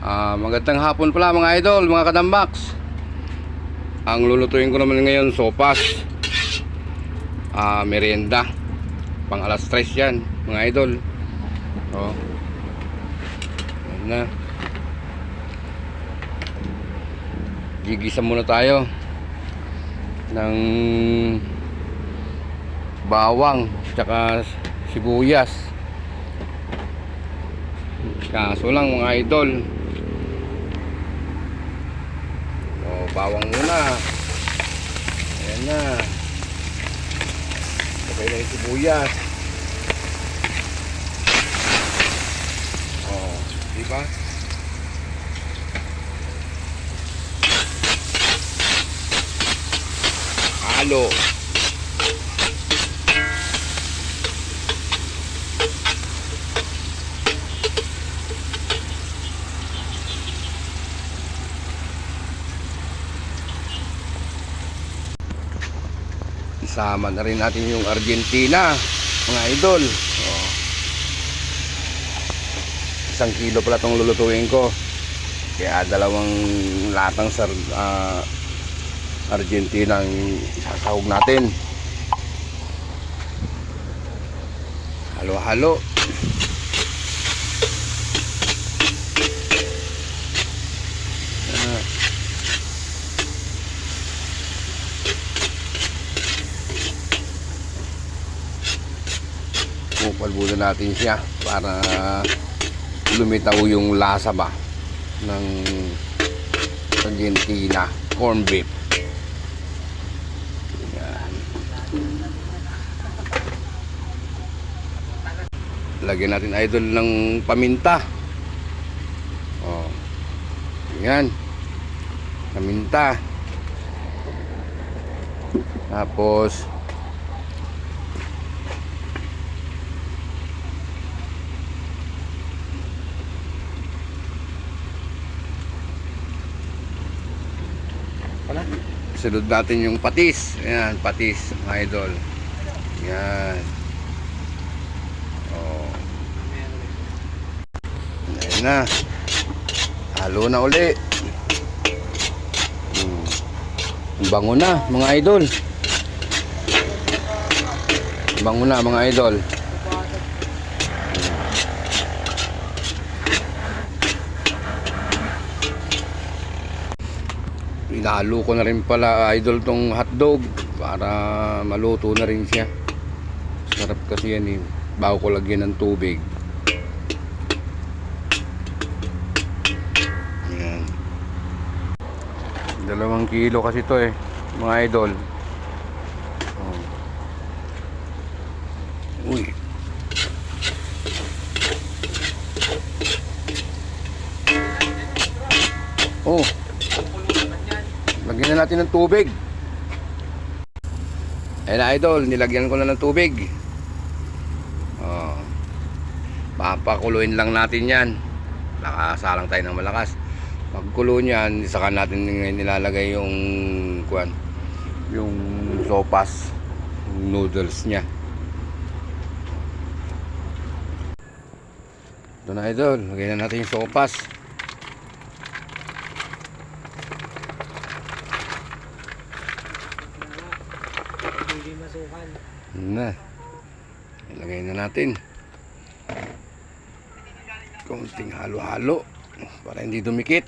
Magandang hapon pala mga idol, mga kadambaks. Ang lulutuin ko naman ngayon sopas, merienda pang alas 3 yan mga idol. Yan na. Gigisa muna tayo ng bawang tsaka sibuyas. Kaso lang mga idol, bawang muna. Ayan na. Okay na yung sibuyas. Diba? Halo. Isama na rin natin yung Argentina mga idol. 1 kilo pala itong lulutuin ko, kaya 2 latang Argentina ang isasahog natin. Halo-halo. Pupalbunan natin siya para lumitaw yung lasa ba ng Argentina corn beef. Yan. Lagyan natin idol ng paminta. Yan. Paminta. Tapos sunod natin yung patis. Ayan, patis mga idol. Ayan. Ayan na. Halo na uli. Bango na mga idol. Bango na mga idol. Inalo ko na rin pala idol tong hotdog para maluto na rin siya. Sarap kasi yan bago ko lagyan ng tubig. Ayan. 2 kilo kasi to mga idol. Uy. Lagyan na natin ng tubig. Ayan na idol, nilagyan ko na ng tubig. Papakuluin lang natin yan. Nakasalang tayo ng malakas. Pagkulo niyan, saka natin nilalagay yung sopas, yung noodles niya. Ito na idol, lagyan na natin yung sopas. Na, ilagay na natin konting halo-halo para hindi dumikit.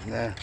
Na